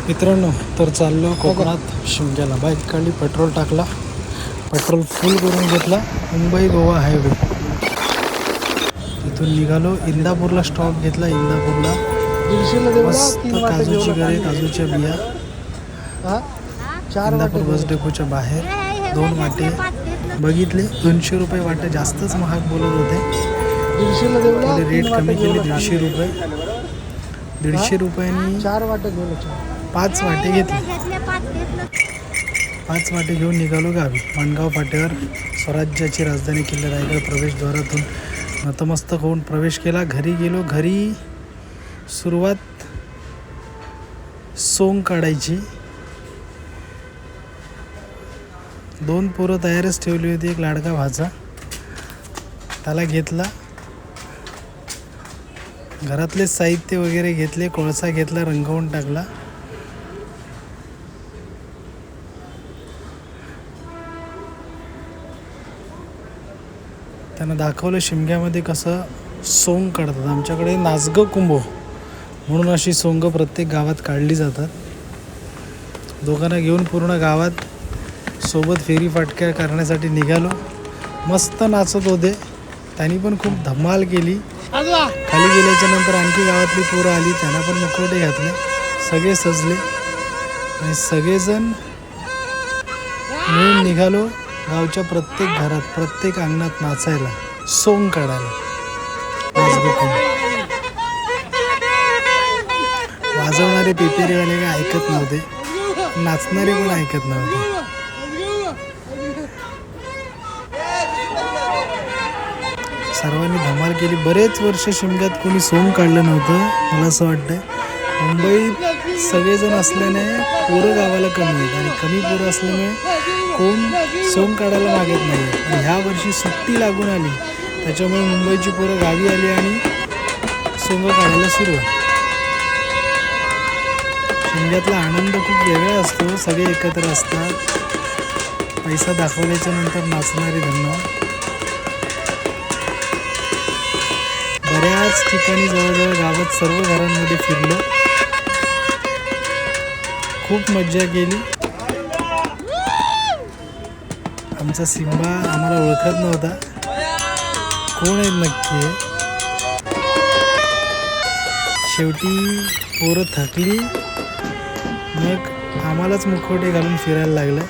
मित्रांनो, तर चाललो कोकणात शिमग्याला. बाईक काढली, पेट्रोल टाकला, पेट्रोल फुल करून घेतला. मुंबई गोवा हायवे इथून निघालो. इंदापूरला स्टॉप घेतला. इंदापूरला मस्त काजूची घरे, काजूच्या बिया. इंदापूर बस डेपोच्या बाहेर 2 वाटे बघितले. 200 रुपये वाटे, जास्तच महाग बोलत होते. रेट कमी केले, 150 रुपये. 150 रुपयांनी 4 वाटे घेऊन 5 वाटे घेतले. 5 वाटे घेऊन निघालो गावी. माणगाव फाट्यावर स्वराज्याची राजधानी किल्ला रायगड प्रवेशद्वारातून नतमस्तक होऊन प्रवेश केला. घरी गेलो. घरी सुरुवात सोंग काढायची. 2 पोरं तयारच ठेवली होती. एक लाडका भाचा, त्याला घेतला. घरातले साहित्य वगैरे घेतले. कोळसा घेतला, रंगवून टाकला. त्यानं दाखवलं शिमग्यामध्ये कसं सोंग काढतात. आमच्याकडे नाचगं कुंभो म्हणून अशी सोंग प्रत्येक गावात काढली जातात. दोघांना घेऊन पूर्ण गावात सोबत फेरी फाटक्या करण्यासाठी निघालो. मस्त नाचत होते. त्यांनी पण खूप धमाल केली. खाली गेल्याच्या नंतर आणखी गावातली पोरं आली, त्यांना पण मुखवटे घातले. सगळे सजले आणि सगळेजण मिळून निघालो गावच्या प्रत्येक घरात, प्रत्येक अंगणात नाचायला, सोंग काढायला. वाजवणारे पेपेरीवाले काय ऐकत नव्हते, नाचणारे पण ऐकत नव्हते. सर्वांनी धमाल केली. बरेच वर्ष शिमग्यात कोणी सोंग काढलं नव्हतं. मला असं वाटतंय मुंबईत सगळेजण असल्याने पोरं गावाला कमी आहेत आणि कमी पोरं असल्यामुळे कोण सोंग काढायला मागत नाही. आणि ह्या वर्षी सुट्टी लागून आली, त्याच्यामुळे मुंबईची पोरं गावी आली आणि सोंग काढायला सुरुवात. शिमग्यातला आनंद खूप वेगळा असतो. सगळे एकत्र असतात. पैसा दाखवल्याच्या नंतर नाचणारे धन्ना. बऱ्याच ठिकाणी जवळजवळ गावात सर्व घरांमध्ये फिरलो. खूप मज्जा केली. आमचा सिम्बा आम्हाला ओळखत नव्हता, कोण आहे नक्की. शेवटी पोरं थकली, मग आम्हालाच मुखवटे घालून फिरायला लागलं.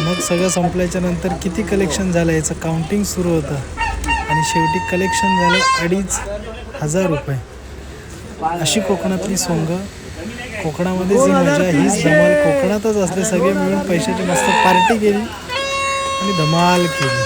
मग सगळं संपल्याच्या नंतर किती कलेक्शन झालं याचं काउंटिंग सुरू होतं आणि शेवटी कलेक्शन झालं 2,500 रुपये. अशी कोकणातली सोंग. कोकणामध्ये जी मजा, हीच धमाल कोकणातच असते. सगळे मिळून पैशाची मस्त पार्टी केली आणि धमाल केली.